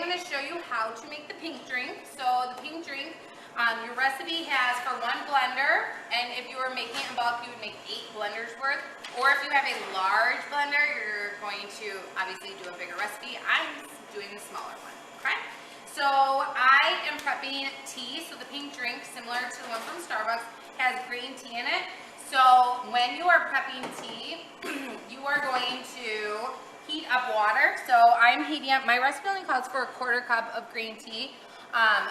going to show you how to make the pink drink. So the pink drink, your recipe has for 1 blender, and if you were making it in bulk, you would make 8 blenders worth. Or if you have a large blender, you're going to obviously do a bigger recipe. I'm doing the smaller one, okay? So I am prepping tea. So the pink drink, similar to the one from Starbucks, has green tea in it. So when you are prepping tea, you are going to heat up water. So I'm heating up, my recipe only calls for a 1/4 cup of green tea,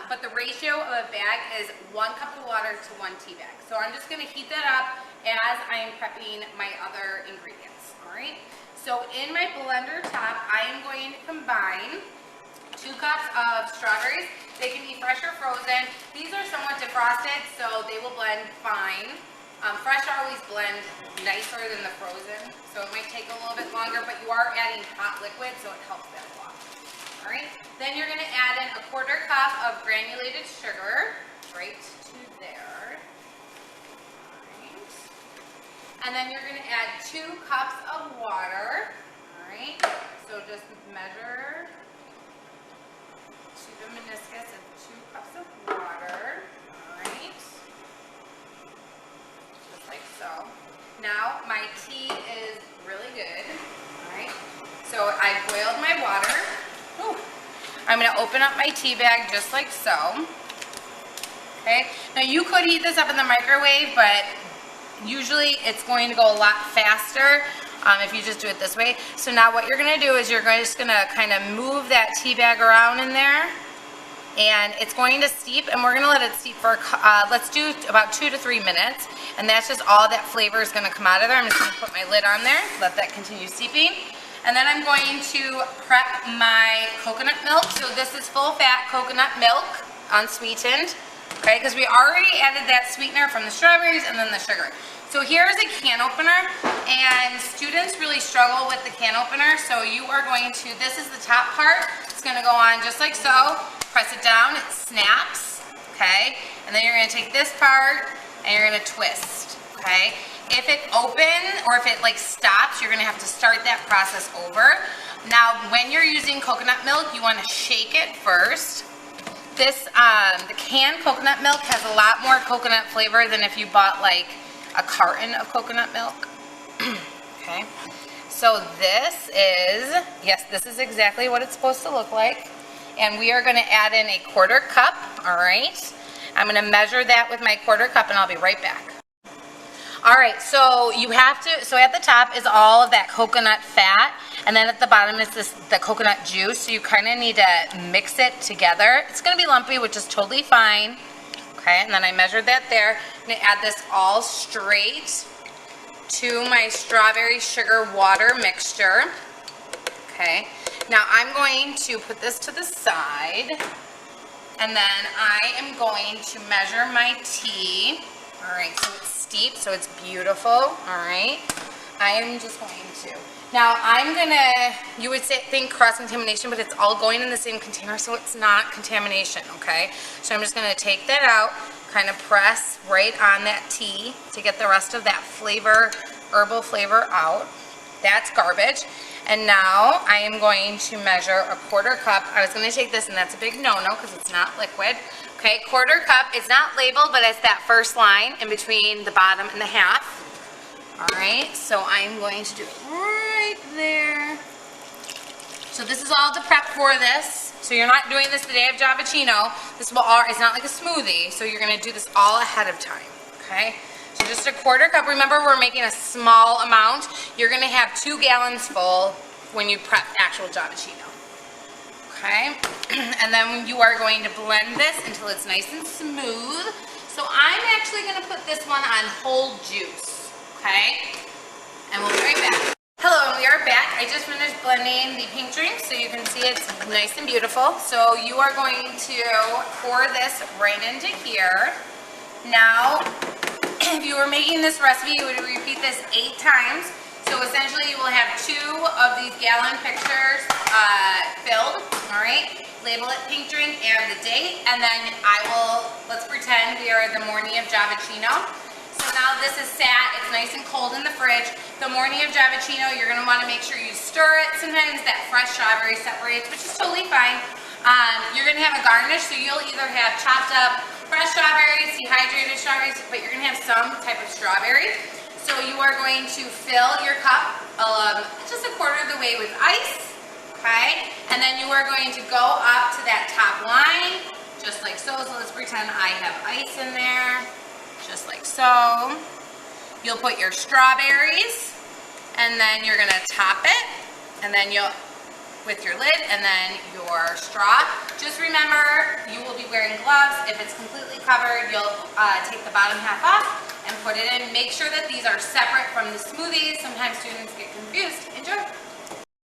but the ratio of a bag is 1 cup of water to 1 tea bag. So I'm just gonna heat that up as I'm prepping my other ingredients, all right? So in my blender top, I am going to combine 2 cups of strawberries. They can be fresh or frozen. These are somewhat defrosted, so they will blend fine. Fresh always blend nicer than the frozen, so it might take a little bit longer, but you are adding hot liquid, so it helps that a lot. All right, then you're gonna add in a 1/4 cup of granulated sugar, right to there. All right. And then you're gonna add 2 cups of water. All right, so just measure to the meniscus of 2 cups of water. All right. So now my tea is really good. All right, so I boiled my water. Ooh. I'm going to open up my tea bag just like so. Okay, now you could heat this up in the microwave, but usually it's going to go a lot faster if you just do it this way. So now what you're going to do is you're just going to kind of move that tea bag around in there. And it's going to steep, and we're going to let it steep for, let's do about 2 to 3 minutes, and that's just all that flavor is going to come out of there. I'm just going to put my lid on there, let that continue steeping, and then I'm going to prep my coconut milk. So this is full-fat coconut milk, unsweetened, okay, because we already added that sweetener from the strawberries and then the sugar. So here's a can opener, and students really struggle with the can opener, so you are going to, this is the top part, it's going to go on just like so. Press it down, it snaps, okay? And then you're gonna take this part and you're gonna twist, okay? If it opens or if it like stops, you're gonna have to start that process over. Now, when you're using coconut milk, you wanna shake it first. This, the canned coconut milk has a lot more coconut flavor than if you bought like a carton of coconut milk, okay? So this is, yes, this is exactly what it's supposed to look like. And we are going to add in a 1/4 cup, all right? I'm going to measure that with my 1/4 cup and I'll be right back. All right, so you have to, so at the top is all of that coconut fat, and then at the bottom is the coconut juice, so you kind of need to mix it together. It's going to be lumpy, which is totally fine, okay? And then I measured that there. I'm going to add this all straight to my strawberry sugar water mixture, okay? Now I'm going to put this to the side, and then I am going to measure my tea. All right, so it's steeped, so it's beautiful. All right, I am just going to. Now I'm gonna, you would say, think cross-contamination, but it's all going in the same container, so it's not contamination, okay? So I'm just gonna take that out, kind of press right on that tea to get the rest of that flavor, herbal flavor out. That's garbage. And now I am going to measure a 1/4 cup. I was going to take this, and that's a big no-no because it's not liquid. Okay, 1/4 cup. It's not labeled, but it's that first line in between the bottom and the half. All right, so I'm going to do it right there. So this is all to prep for this. So you're not doing this the day of Javaccino. This will all, it's not like a smoothie, so you're going to do this all ahead of time, okay? So just a 1/4 cup. Remember, we're making a small amount. You're going to have 2 gallons full when you prep actual Javaccino. Okay? And then you are going to blend this until it's nice and smooth. So I'm actually going to put this one on whole juice. Okay? And we'll be right back. Hello, and we are back. I just finished blending the pink drink, so you can see it's nice and beautiful. So you are going to pour this right into here. Now, if you were making this recipe, you would repeat this 8 times. So essentially you will have 2 of these gallon pictures filled, all right? Label it pink drink and the date, and then I will, let's pretend we are the morning of Javaccino. So now this is sat, it's nice and cold in the fridge. The morning of Javaccino, you're gonna wanna make sure you stir it. Sometimes that fresh strawberry separates, which is totally fine. You're gonna have a garnish, so you'll either have chopped up fresh strawberries, dehydrated strawberries, but you're gonna have some type of strawberry. So you are going to fill your cup just a quarter of the way with ice, okay? And then you are going to go up to that top line, just like so. So let's pretend I have ice in there, just like so. You'll put your strawberries, and then you're gonna top it, and then you'll, with your lid, and then your straw. Just remember, you will be wearing gloves. If it's completely covered, you'll take the bottom half off and put it in. Make sure that these are separate from the smoothies. Sometimes students get confused. Enjoy.